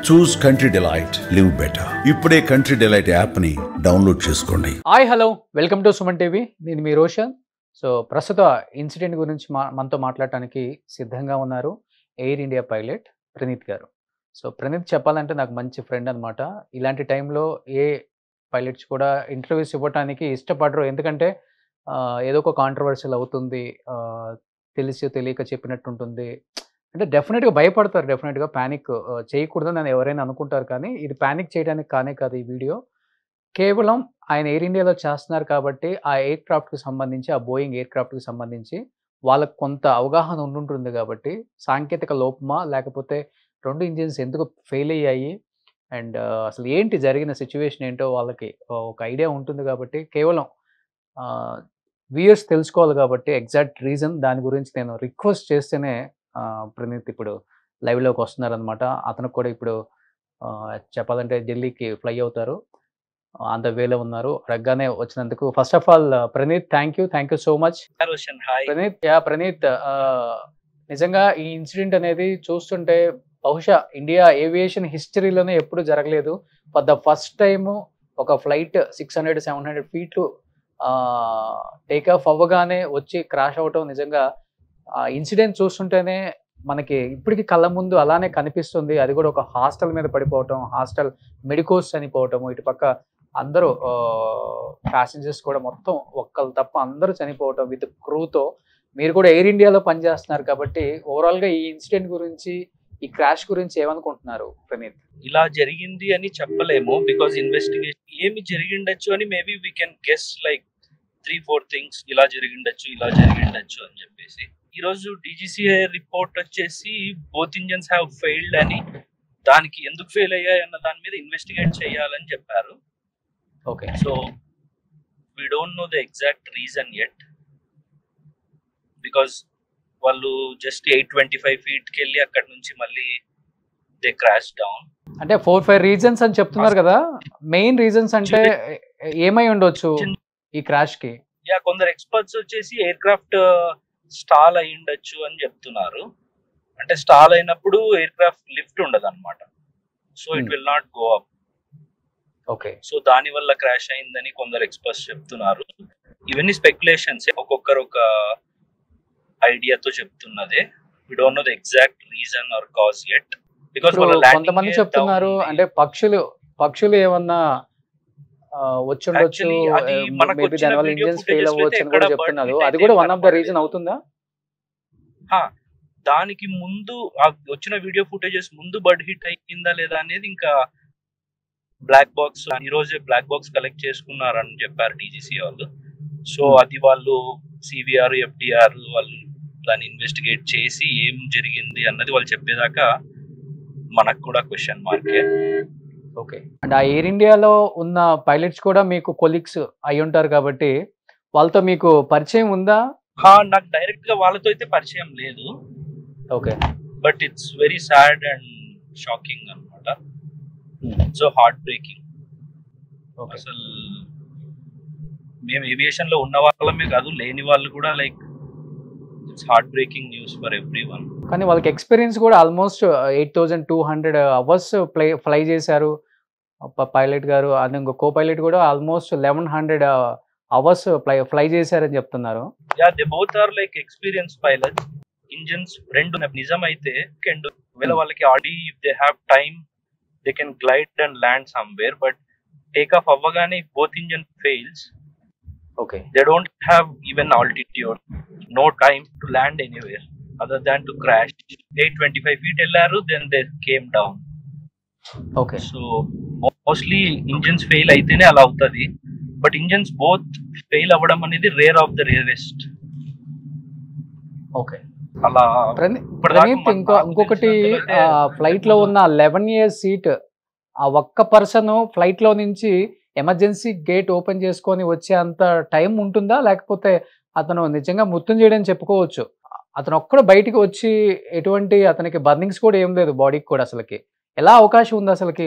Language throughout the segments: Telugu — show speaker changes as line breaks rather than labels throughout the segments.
చూస్ కంట్రీ డిలైట్, లివ్ బెటర్. ఇప్పుడే కంట్రీ డిలైట్ యాప్ ని డౌన్లోడ్ చేసుకోండి.
Hi hello, welcome to Suman TV. నేను మీ రోషన్. సో ప్రస్తుత ఇన్సిడెంట్ గురించి మనతో మాట్లాడటానికి సిద్ధంగా ఉన్నారు ఎయిర్ ఇండియా పైలట్ ప్రణీత్ గారు. సో ప్రణీత్ చెప్పాలంటే నాకు మంచి ఫ్రెండ్ అనమాట. ఇలాంటి టైంలో ఏ పైలట్స్ కూడా ఇంటర్వ్యూస్ ఇవ్వడానికి ఇష్టపడరు. ఎందుకంటే ఏదో ఒక కాంట్రవర్షియల్ అవుతుంది, తెలిసి తెలియక చెప్పినట్టు ఉంటుంది. అంటే డెఫినెట్గా భయపడతారు, డెఫినెట్గా ప్యానిక్ చేయకూడదని అని ఎవరైనా అనుకుంటారు. కానీ ఇది ప్యానిక్ చేయడానికి కానే కాదు. ఈ వీడియో కేవలం ఆయన ఎయిర్ ఇండియాలో చేస్తున్నారు కాబట్టి ఆ ఎయిర్ క్రాఫ్ట్కి సంబంధించి, ఆ బోయింగ్ ఎయిర్ క్రాఫ్ట్కి సంబంధించి వాళ్ళకు కొంత అవగాహన ఉండుంటుంది. కాబట్టి సాంకేతిక లోపమా, లేకపోతే 2 ఇంజిన్స్ ఎందుకు ఫెయిల్ అయ్యాయి, అండ్ అసలు ఏంటి జరిగిన సిచ్యువేషన్ ఏంటో వాళ్ళకి ఒక ఐడియా ఉంటుంది. కాబట్టి కేవలం వ్యూయర్స్ తెలుసుకోవాలి కాబట్టి ఎగ్జాక్ట్ రీజన్ దాని గురించి నేను రిక్వెస్ట్ చేస్తేనే ప్రణీత్ ఇప్పుడు లైవ్లోకి వస్తున్నారనమాట. అతనికి కూడా ఇప్పుడు చెప్పాలంటే ఢిల్లీకి ఫ్లై అవుతారు, ఆన్ ద వేలో ఉన్నారు. అడగగానే వచ్చినందుకు first of all Praneeth thank you so much. Praneeth, నిజంగా ఈ ఇన్సిడెంట్ అనేది చూస్తుంటే బహుశా ఇండియా ఏవియేషన్ హిస్టరీలోనే ఎప్పుడు జరగలేదు. ఫర్ ద ఫస్ట్ టైము ఒక ఫ్లైట్ 600-700 ఫీట్లు టేక్ ఆఫ్ అవ్వగానే వచ్చి క్రాష్ అవ్వటం, నిజంగా ఆ ఇన్సిడెంట్ చూస్తుంటేనే మనకి ఇప్పటికీ కళ్ళ ముందు అలానే కనిపిస్తుంది. అది కూడా ఒక హాస్టల్ మీద పడిపోవటం, హాస్టల్ మెడికోస్ చనిపోవటము, ఇటుపక్క అందరూ ప్యాసింజర్స్ కూడా మొత్తం ఒక్కరు తప్ప అందరూ చనిపోవటం విత్ క్రూతో. మీరు కూడా ఎయిర్ ఇండియాలో పనిచేస్తున్నారు కాబట్టి ఓవరాల్గా ఈ ఇన్సిడెంట్ గురించి, ఈ క్రాష్ గురించి ఏమనుకుంటున్నారు ప్రణీత్?
ఇలా జరిగింది అని చెప్పలేము, బికాజ్ ఇన్వెస్టిగేషన్ ఏమి జరిగిండొచ్చు అని maybe we can guess like 3-4 things. ఇలా జరిగిండొచ్చు అని చెప్పేసి ఈరోజు DGCA రిపోర్ట్ వచ్చేసి బోత్ ఇంజన్స్ హ్యావ్ ఫెయిల్డ్ అని, దానికి ఎందుకు ఫెయిల్ అయ్యాయి అన్న దాని మీద ఇన్వెస్టిగేట్ చేయాలని చెప్పారు.
Okay,
so we don't know the exact reason yet, because వాళ్ళు జస్ట్ 825 ఫీట్కి వెళ్ళి అక్కడ నుంచి మళ్ళీ దే క్రాష్ డౌన్.
అంటే 4-5 రీజన్స్ అని చెప్తున్నారు కదా. మెయిన్ రీజన్స్ అంటే ఏమై ఉండొచ్చు ఈ క్రాష్ కి?
కొందరు ఎక్స్పర్ట్స్ వచ్చేసి ఎయిర్ క్రాఫ్ట్ స్టాల్ అయి ఉండొచ్చు అని చెప్తున్నారు. అంటే స్టాల్ అయినప్పుడు ఎయిర్ క్రాఫ్ట్ లిఫ్ట్ ఉండదు అనమాట, so it will not go up.
Okay,
so దాని వల్ల క్రాష్ అయిందని కొందరు ఎక్స్పర్ట్స్ చెప్తున్నారు. ఇవన్నీ స్పెక్యులేషన్స్, ఒక్కొక్కరు ఒక ఐడియాతో చెప్తున్నదే. We don't know the exact reason or cause yet, because
కొంతమంది చెప్తున్నారు అంటే పక్షులు ఏమన్నా వచ్చుండొచ్చు, మేబీ దానివల్ల ఇంజిన్స్ ఫెయిల్ అవ్వచ్చు అని కూడా చెప్తున్నారు. అది కూడా వన్ ఆఫ్ ద రీజన్ అవుతుందా?
దానికి ముందు వచ్చిన వీడియో ఫుటేజెస్ ముందు బర్డ్ హిట్ అయిందా లేదా అనేది ఇంకా బ్లాక్ బాక్స్, ఈ రోజే బ్లాక్ బాక్స్ కలెక్ట్ చేసుకున్నారని చెప్పారు DGCA వాళ్ళు. సో అది వాళ్ళు CVR, FDR వాళ్ళు దాన్ని ఇన్వెస్టిగేట్ చేసి ఏం జరిగింది అన్నది వాళ్ళు చెప్పేదాకా మనకు కూడా క్వశ్చన్ మార్కే.
ఓకే, అండ్ ఆ ఎయిర్ ఇండియాలో ఉన్న పైలట్స్ కూడా మీకు కొలీగ్స్ అయి ఉంటారు కాబట్టి వాళ్ళతో మీకు పరిచయం ఉందా?
నాకు డైరెక్ట్ గా వాళ్ళతో అయితే పరిచయం లేదు.
Okay,
but it's very sad and shocking అన్నమాట. So heart breaking. అసలు మేము ఏవియేషన్ లో ఉన్న వాళ్ళమే కాదు, లేని వాళ్ళు కూడా like it's heart breaking news for everyone.
కానీ వాళ్ళకి ఎక్స్పీరియన్స్ కూడా ఆల్మోస్ట్ 8200 అవర్స్ ఫ్లై చేశారు పైలట్ గారు. అది ఇంకో కో పైలట్ కూడా ఆల్మోస్ట్ 1100 అవర్స్ ఫ్లై చేశారని చెప్తున్నారు.
They both are like experience pilots. Engines రెండు నిజం అయితే ఒకవేళ వాళ్ళకి ఆడి if they have time they can glide and land somewhere, but take off అవ్వగానే both engine fails.
Okay,
they don't have even altitude, no time to land anywhere other than to crash. 825 feet ellaru, then they came down.
Okay,
so mostly engines fail aitene ala avutadi, but engines both fail avadam anedi rare of the rarest.
Okay,
ala
Praneeth ఇంకొకటి ఫ్లైట్ లో ఉన్న 11 years సీట్, ఆ ఒక్క పర్సన్ ఫ్లైట్ లో నుంచి ఎమర్జెన్సీ గేట్ ఓపెన్ చేసుకొని వచ్చే అంత టైం ఉంటుందా, లేకపోతే అతను నిజంగా మృత్యుం చేయడం చెప్పుకోవచ్చు? అతను ఒక్కడ బయటికి వచ్చి ఎటువంటి అతనికి బర్నింగ్స్ కూడా ఏం లేదు బాడీకి కూడా, అసలుకి ఎలా అవకాశం ఉంది అసలుకి?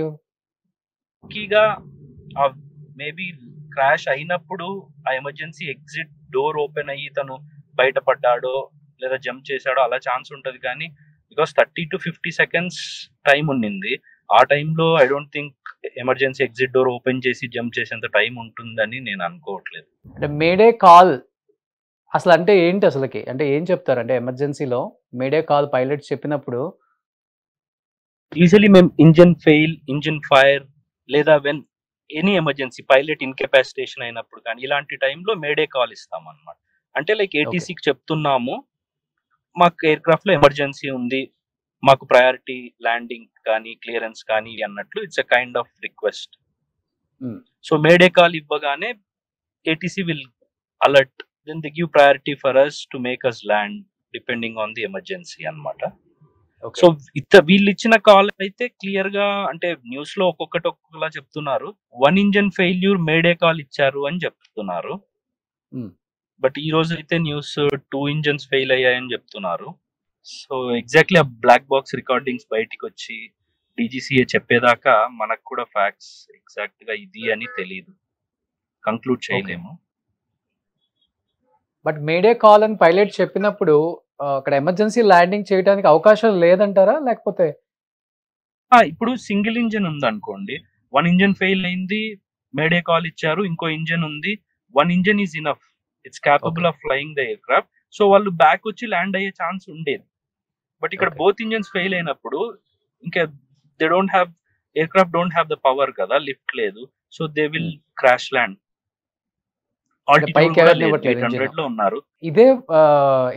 మేబీ క్రాష్ అయినప్పుడు ఆ ఎమర్జెన్సీ ఎగ్జిట్ డోర్ ఓపెన్ అయ్యి తను బయటపడ్డాడో లేదా జంప్ చేశాడో అలా ఛాన్స్ ఉంటుంది. కానీ బికాస్ 30 to 50 seconds టైం ఉండింది, ఆ టైంలో I don't think emergency exit door open చేసి జంప్ చేసేంత టైం ఉంటుందని నేను అనుకోవట్లేదు.
అంటే మేడే కాల్ అసలు అంటే ఏంటి అసలుకి? అంటే ఏం చెప్తారు? అంటే ఎమర్జెన్సీలో మేడే కాల్ పైలట్స్ చెప్పినప్పుడు
యూజువల్లీ మేము ఇంజిన్ ఫైర్ లేదా వెన్ ఎనీ ఎమర్జెన్సీ పైలట్ ఇన్కెపాసిటేషన్ అయినప్పుడు కానీ ఇలాంటి టైంలో మేడే కాల్ ఇస్తాం అనమాట. అంటే లైక్ ఏటీసీకి చెప్తున్నాము, మాకు ఎయిర్ క్రాఫ్ట్ లో ఎమర్జెన్సీ ఉంది, మాకు ప్రయారిటీ ల్యాండింగ్ కానీ క్లియరెన్స్ కానీ అన్నట్లు it's a kind of request. So mayday call ఇవ్వగానే ATC will alert, then they give priority for us to make us land depending on the emergency అన్నమాట. సో వీళ్ళు ఇచ్చిన కాల్ అయితే క్లియర్ గా అంటే న్యూస్ లో ఒక్కొక్కలా చెప్తున్నారు, 1 ఇంజన్ ఫెయిల్యూర్ మేడే కాల్ ఇచ్చారు అని చెప్తున్నారు. బట్ ఈ రోజు అయితే న్యూస్ 2 ఇంజన్స్ ఫెయిల్ అయ్యాయని చెప్తున్నారు. సో ఎగ్జాక్ట్లీ ఆ బ్లాక్ బాక్స్ రికార్డింగ్స్ బయటికి వచ్చి డీజీసీఏ చెప్పేదాకా మనకు కూడా ఫ్యాక్ట్స్ ఎగ్జాక్ట్ గా ఇది అని తెలియదు, కంక్లూడ్ చేయలేము.
బట్ మేడే కాల్ అని పైలట్ చెప్పినప్పుడు అక్కడ ఎమర్జెన్సీ ల్యాండింగ్ చేయడానికి అవకాశం లేదంటారా? లేకపోతే
ఇప్పుడు సింగిల్ ఇంజన్ ఉంది అనుకోండి, 1 ఇంజన్ ఫెయిల్ అయింది, మేడే కాల్ ఇచ్చారు, ఇంకో ఇంజన్ ఉంది, 1 engine is enough, it's capable of flying the air craft. So వాళ్ళు బ్యాక్ వచ్చి ల్యాండ్ అయ్యే ఛాన్స్ ఉండేది. బట్ ఇక్కడ బోత్ ఇంజన్స్ ఫెయిల్ అయినప్పుడు ఇంకా they don't have, air craft don't have the power కదా, లిఫ్ట్ లేదు, so they will crash land. లో ఉన్నారు.
ఇదే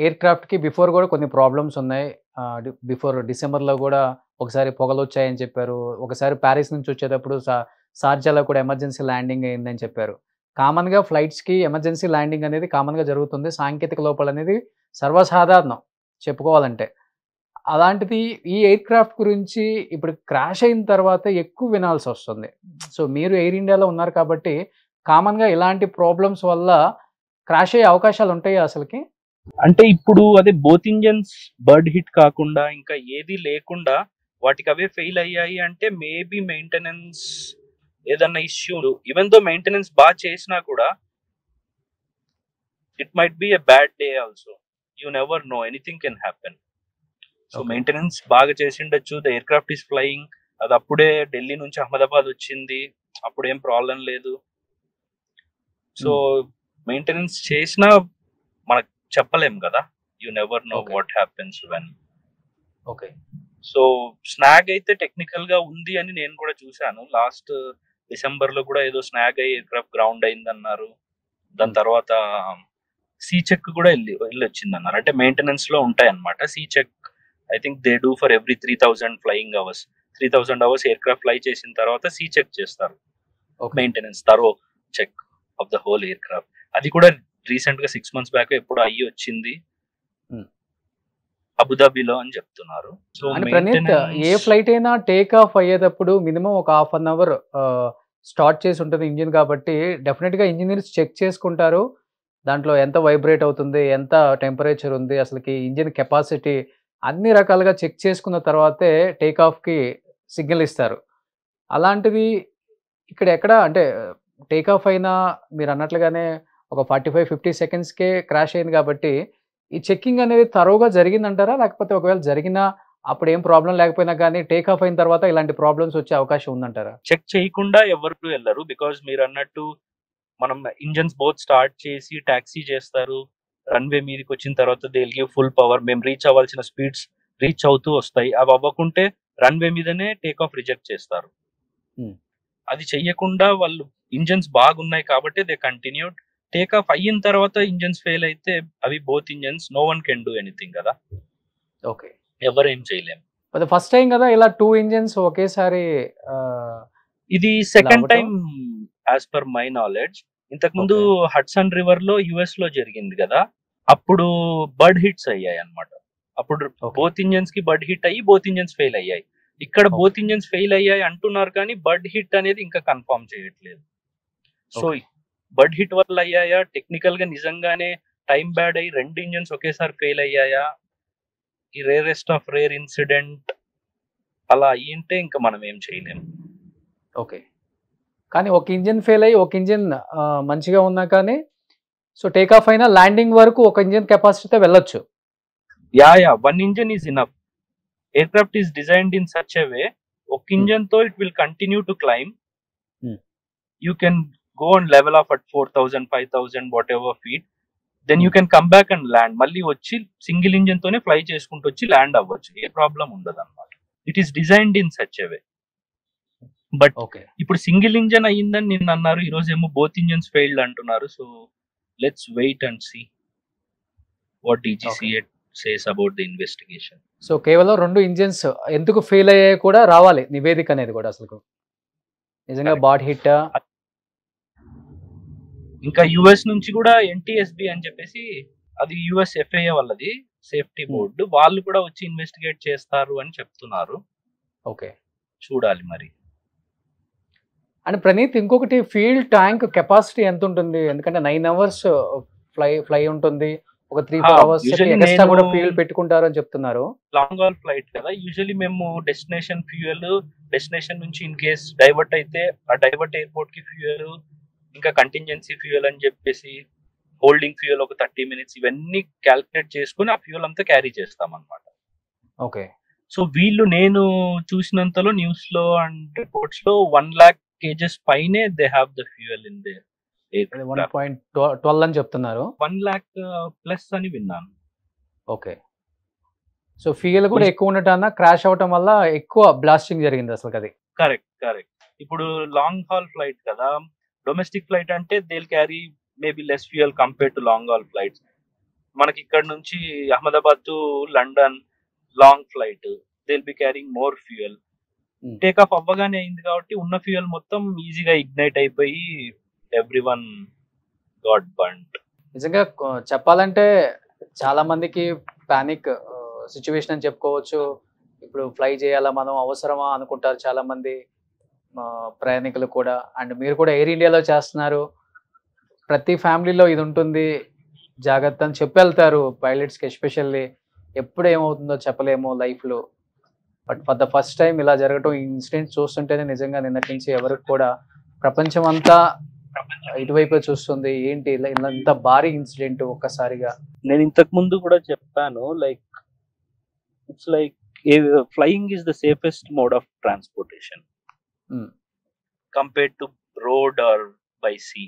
ఎయిర్ క్రాఫ్ట్ కి బిఫోర్ కూడా కొన్ని ప్రాబ్లమ్స్ ఉన్నాయి. బిఫోర్ డిసెంబర్ లో కూడా ఒకసారి పొగలు వచ్చాయని చెప్పారు, ఒకసారి ప్యారిస్ నుంచి వచ్చేటప్పుడు షార్జాలో కూడా ఎమర్జెన్సీ ల్యాండింగ్ అయిందని చెప్పారు. కామన్ గా ఫ్లైట్స్ కి ఎమర్జెన్సీ ల్యాండింగ్ అనేది కామన్ గా జరుగుతుంది, సాంకేతిక లోపాలు అనేది సర్వసాధారణం చెప్పుకోవాలంటే. అలాంటిది ఈ ఎయిర్ క్రాఫ్ట్ గురించి ఇప్పుడు క్రాష్ అయిన తర్వాత ఎక్కువ వినాల్సి వస్తుంది. సో మీరు ఎయిర్ ఇండియాలో ఉన్నారు కాబట్టి కామన్ గా ఇలాంటి ప్రాబ్లమ్స్ వల్ల క్రాష్ అయ్యే అవకాశాలు ఉంటాయి అసలుకి?
అంటే ఇప్పుడు అదే బోత్ ఇంజన్స్ బర్డ్ హిట్ కాకుండా ఇంకా ఏది లేకుండా వాటికి అవే ఫెయిల్ అయ్యాయి అంటే మేబీ మెయింటెనెన్స్ ఏదన్నా ఇష్యూ, ఈవెన్ దో మెయింటెనెన్స్ బాగా చేసినా కూడా it might be a bad day also, you never know, anything can happen. So maintenance బాగా చేసిండొచ్చు, the aircraft is flying, అది అప్పుడే ఢిల్లీ నుంచి అహ్మదాబాద్ వచ్చింది, అప్పుడు ఏం ప్రాబ్లం లేదు. సో మెయింటెనెన్స్ చేసినా మనకు చెప్పలేం కదా, you never know what happens when.
Okay.
So snag అయితే టెక్నికల్ గా ఉంది అని నేను కూడా చూసాను, లాస్ట్ డిసెంబర్ లో కూడా ఏదో స్నాగ్ అయ్యి ఎయిర్ క్రాఫ్ట్ గ్రౌండ్ అయింది అన్నారు. దాని తర్వాత సీ చెక్ కూడా వెళ్ళి వచ్చింది అన్నారు. అంటే మెయింటెనెన్స్ లో ఉంటాయి అన్నమాట C check. I think they do for every 3000 flying hours. 3000 hours aircraft fly చేసిన తర్వాత సీ చెక్ చేస్తారు, maintenance thorough check of the whole aircraft. అది కూడా రీసెంట్ గా 6 months బ్యాక్ ఎప్పుడు అయ్యి వచ్చింది అబుదాబిలో అని చెప్తున్నారు. సో
ప్రణీత్, ఏ ఫ్లైట్ అయినా టేక్ ఆఫ్ అయ్యేటప్పుడు మినిమం ఒక 1/2 hour స్టార్ట్ చేసి ఉంటుంది ఇంజిన్, కాబట్టి డెఫినెట్ గా ఇంజనీర్స్ చెక్ చేసుకుంటారు దాంట్లో ఎంత వైబ్రేట్ అవుతుంది, ఎంత టెంపరేచర్ ఉంది, అసలుకి ఇంజిన్ కెపాసిటీ అన్ని రకాలుగా చెక్ చేసుకున్న తర్వాతే టేక్ ఆఫ్కి సిగ్నల్ ఇస్తారు. అలాంటిది ఇక్కడ ఎక్కడ అంటే టేక్ ఆఫ్ అయినా మీరు అన్నట్లుగానే ఒక 45-50 secondsకే క్రాష్ అయింది కాబట్టి ఈ చెక్కింగ్ అనేది తరోగా జరిగిందంటారా? లేకపోతే ఒకవేళ జరిగినా అప్పుడు ఏం ప్రాబ్లం లేకపోయినా కానీ టేక్ ఆఫ్ అయిన తర్వాత ఇలాంటి ప్రాబ్లమ్స్ వచ్చే అవకాశం ఉందంటారా?
చెక్ చేయకుండా ఎవరు వెళ్ళరు, బికాజ్ మీరు అన్నట్టు మనం ఇంజన్స్ బోత్ స్టార్ట్ చేసి టాక్సీ చేస్తారు, రన్వే మీదకి వచ్చిన తర్వాత they will give full power, మేము రీచ్ అవ్వాల్సిన స్పీడ్స్ రీచ్ అవుతూ వస్తాయి, అవి అవ్వకుంటే రన్వే మీదనే టేక్ ఆఫ్ రిజెక్ట్ చేస్తారు. అది చెయ్యకుండా వాళ్ళు ఇంజన్స్ బాగున్నాయి కాబట్టి దే కంటిన్యూడ్. టేక్ ఆఫ్ అయిన తర్వాత ఇంజన్స్ ఫెయిల్ అయితే అవి both engines, no one can do anything కదా.
ఓకే,
ఎవరు ఏం చేయలేము.
ఫస్ట్ టైం కదా ఇలా 2 ఇంజన్స్ ఒకేసారి.
ఇది second time as per my knowledge. ఇంతకు ముందు హడ్సన్ రివర్ లో యుఎస్ లో జరిగింది కదా, అప్పుడు బర్డ్ హిట్స్ అయ్యాయి అన్నమాట. అప్పుడు బోత్ ఇంజన్స్ కి బర్డ్ హిట్ అయ్యి బోత్ ఇంజన్స్ ఫెయిల్ అయ్యాయి. ఇక్కడ బోత్ ఇంజన్స్ ఫెయిల్ అయ్యాయి అంటున్నారు కానీ బర్డ్ హిట్ అనేది ఇంకా కన్ఫర్మ్ చేయట్లేదు. సో బర్డ్ హిట్ వల్ల అయ్యాయా, టెక్నికల్ గా నిజంగానే టైం బ్యాడ్ అయ్యి 2 ఇంజన్స్ ఒకేసారి ఫెయిల్ అయ్యాయా, ఈ రేరెస్ట్ ఆఫ్ రేర్ ఇన్సిడెంట్ అలా అయ్యింటే ఇంకా మనం ఏం చేయలేము.
ఓకే, కానీ ఒక ఇంజిన్ ఫెయిల్ అయ్యి ఒక ఇంజిన్ మంచిగా ఉన్నా కానీ సో టేక్ ఆఫ్ అయినా ల్యాండింగ్ వరకు ఒక ఇంజిన్ కెపాసిటీతో వెళ్ళొచ్చు.
Yeah 1 engine is enough. Aircraft is designed in such a way, ఒక ఇంజన్ తో it will continue to climb.
Hmm.
You can go and level off at 4,000, 5,000, whatever feet. Then you can come back and land. మళ్ళీ వచ్చి సింగిల్ ఇంజన్ తోనే ఫ్లై చేసుకుంటూ వచ్చి ల్యాండ్ అవ్వచ్చు, ఏ ప్రాబ్లం ఉండదు అనమాట. It is designed in such a way. But ఇప్పుడు సింగిల్ ఇంజన్ అయ్యిందని నిన్న అన్నారు, ఈ రోజు ఏమో బోత్ ఇంజన్స్ ఫెయిల్డ్ అంటున్నారు. So let's wait and see what DGCA says about the investigation.
So కేవలం 2 ఇంజిన్స్ ఎందుకు ఫెయిల్ అయ్యాయి కూడా రావాలి నివేదిక అనేది కూడా. అసలు నిజంగా బాడ్ హిట్.
ఇంకా యుఎస్ నుంచి కూడా NTSB అని చెప్పేసి, అది US FAA వాళ్ళది సేఫ్టీ బోర్డు, వాళ్ళు కూడా వచ్చి ఇన్వెస్టిగేట్ చేస్తారు అని చెప్తున్నారు.
ఓకే,
చూడాలి మరి.
అండ్ ప్రణీత్, ఇంకొకటి ఫ్యూయల్ ట్యాంక్ కెపాసిటీ ఎంత ఉంటుంది? ఎందుకంటే 9 hours ఫ్లై ఉంటుంది, ఒక 3-4 hours ఎక్స్ట్రా కూడా ఫ్యూయల్ పెట్టుకుంటారు అని చెప్తున్నారు.
లాంగ్ హాల్ ఫ్లైట్ కదా, యూజువల్లీ మేము డెస్టినేషన్ ఫ్యూయల్, డెస్టినేషన్ నుంచి ఇన్ కేస్ డైవర్ట్ అయితే ఆ డైవర్ట్ ఎయిర్పోర్ట్ కి ఫ్యూయల్, ఇంకా కంటింజెన్సీ ఫ్యూయల్ అని చెప్పేసి హోల్డింగ్ ఫ్యూయల్ ఒక 30 minutes, ఇవన్నీ క్యాల్కులేట్ చేసుకుని ఆ ఫ్యూయల్ అంతా క్యారీ చేస్తాం అనమాట.
ఓకే.
సో వీళ్ళు నేను చూసినంతలో న్యూస్ లో అండ్ రిపోర్ట్స్ లో 1 lakh kgs పైనే they have the fuel in they.
1.12 అని చెప్తున్నారు.
1 lakh ప్లస్ అని విన్నాను.
ఓకే. సో ఫ్యూయల్ కూడా ఎక్కువ ఉండటం, క్రాష్ అవటం వల్ల ఎక్కువ బ్లాస్టింగ్ జరిగింది అసలు. అది
కరెక్ట్. ఇప్పుడు లాంగ్ హాల్ ఫ్లైట్ కదా, డొమెస్టిక్ ఫ్లైట్ అంటే they carry maybe less fuel compare to long hall flights. మనకి ఇక్కడ నుంచి Ahmedabad to London long flight, they will be carrying more fuel. Take off అవ్వగానే అయింది కాబట్టి ఉన్న ఫ్యూయల్ మొత్తం ఈజీగా ఇగ్నైట్ అయిపోయి ఎవ్రీవన్ గాట్ బర్న్డ్.
నిజంగా చెప్పాలంటే చాలా మందికి పానిక్ సిచ్యువేషన్ అని చెప్పుకోవచ్చు. ఇప్పుడు ఫ్లై చేయాలా మనం, అవసరమా అనుకుంటారు చాలా మంది ప్రయాణికులు కూడా. అండ్ మీరు కూడా ఎయిర్ ఇండియాలో చేస్తున్నారు, ప్రతి ఫ్యామిలీలో ఇది ఉంటుంది, జాగ్రత్త అని చెప్పి వెళ్తారు పైలట్స్కి. ఎస్పెషల్లీ ఎప్పుడు ఏమవుతుందో చెప్పలేము లైఫ్లో. But for the first time ఇలా జరగటం, ఈ ఇన్సిడెంట్ చూస్తుంటేనే నిజంగా నిన్నటి నుంచి ఎవరికి కూడా ప్రపంచం అంతా ఇటువైపే చూస్తుంది. ఏంటి ఇలా ఇంత భారీ ఇన్సిడెంట్ ఒక్కసారిగా.
నేను ఇంతకు ముందు కూడా చెప్పాను, like it's like flying is the safest mode of transportation compared to road or by sea.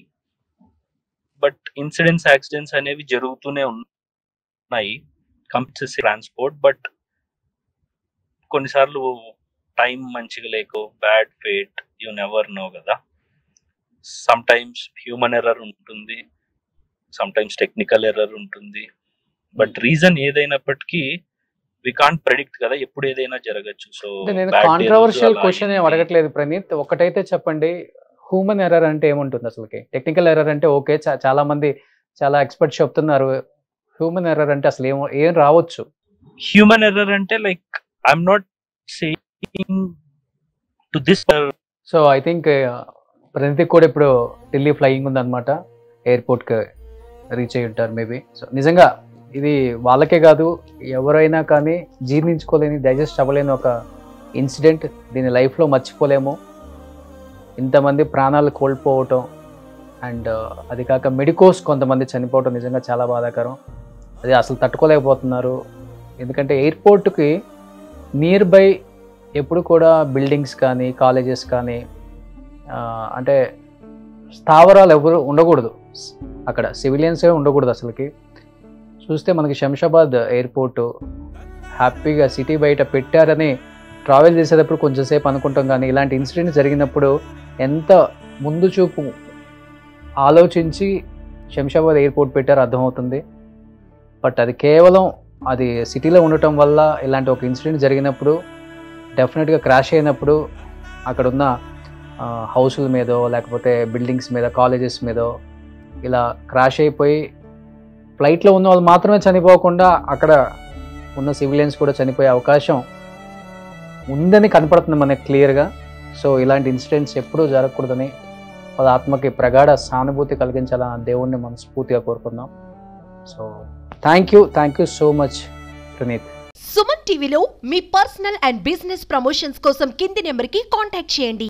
But incidents, accidents అనేవి జరుగుతూనే ఉన్నాయి కంపేర్ ట్రాన్స్పోర్ట్. బట్ కొన్నిసార్లు టైం మంచిగా లేకో, bad fate, you never know కదా. సమ్ టైమ్స్ హ్యూమన్ ఎర్రర్ ఉంటుంది, సమ్ టైమ్స్ టెక్నికల్ ఎర్రర్ ఉంటుంది. బట్ రీజన్ ఏదైనప్పటికీ వి కాంట్ ప్రెడిక్ట్ కదా, ఎప్పుడు ఏదైనా జరగచ్చు. సో
నేను కాంట్రవర్షియల్ క్వశ్చన్ ఏం అడగట్లేదు ప్రణీత్, ఒకటైతే చెప్పండి, హ్యూమన్ ఎర్రర్ అంటే ఏముంటుంది అసలుకి? టెక్నికల్ ఎర్రర్ అంటే ఓకే, చాలా మంది చాలా ఎక్స్పర్ట్స్ చెప్తున్నారు. హ్యూమన్ ఎర్రర్ అంటే అసలు ఏం రావచ్చు?
హ్యూమన్ ఎర్రర్ అంటే like I'm not saying to this.
So I think Praneeth కూడా ఇప్పుడు ఢిల్లీ ఫ్లయింగ్ ఉందన్నమాట, ఎయిర్పోర్ట్కి రీచ్ అయ్యి ఉంటారు మేబీ. సో నిజంగా ఇది వాళ్ళకే కాదు, ఎవరైనా కానీ జీర్ణించుకోలేని, డైజెస్ట్ అవ్వలేని ఒక ఇన్సిడెంట్. దీని లైఫ్లో మర్చిపోలేము. ఇంతమంది ప్రాణాలు కోల్పోవటం, అండ్ అది కాక మెడికోస్ కొంతమంది చనిపోవటం నిజంగా చాలా బాధాకరం. అది అసలు తట్టుకోలేకపోతున్నారు. ఎందుకంటే ఎయిర్పోర్ట్కి నియర్ బై ఎప్పుడు కూడా బిల్డింగ్స్ కానీ, కాలేజెస్ కానీ, అంటే స్థావరాలు ఎవరు ఉండకూడదు అక్కడ, సివిలియన్సే ఉండకూడదు అసలుకి. చూస్తే మనకి శంషాబాద్ ఎయిర్పోర్టు హ్యాపీగా సిటీ బయట పెట్టారని ట్రావెల్ చేసేటప్పుడు కొంచెం సేపు అనుకుంటాం, కానీ ఇలాంటి ఇన్సిడెంట్ జరిగినప్పుడు ఎంత ముందు చూపు ఆలోచించి శంషాబాద్ ఎయిర్పోర్ట్ పెట్టారో అర్థమవుతుంది. బట్ అది కేవలం అది సిటీలో ఉండటం వల్ల ఇలాంటి ఒక ఇన్సిడెంట్ జరిగినప్పుడు, డెఫినెట్గా క్రాష్ అయినప్పుడు అక్కడున్న హౌసుల మీదో లేకపోతే బిల్డింగ్స్ మీద, కాలేజెస్ మీదో ఇలా క్రాష్ అయిపోయి ఫ్లైట్లో ఉన్న వాళ్ళు మాత్రమే చనిపోకుండా అక్కడ ఉన్న సివిలియన్స్ కూడా చనిపోయే అవకాశం ఉందని కనపడుతుంది మనకి క్లియర్గా. సో ఇలాంటి ఇన్సిడెంట్స్ ఎప్పుడూ జరగకూడదని వాళ్ళ ఆత్మకి ప్రగాఢ సానుభూతి కలిగించాలని దేవుణ్ణి మనస్ఫూర్తిగా కోరుకుందాం. So thank you so much Praneeth.
Suman టీవీలో మీ పర్సనల్ అండ్ బిజినెస్ ప్రమోషన్స్ కోసం కింది నెంబర్కి కాంటాక్ట్ చేయండి.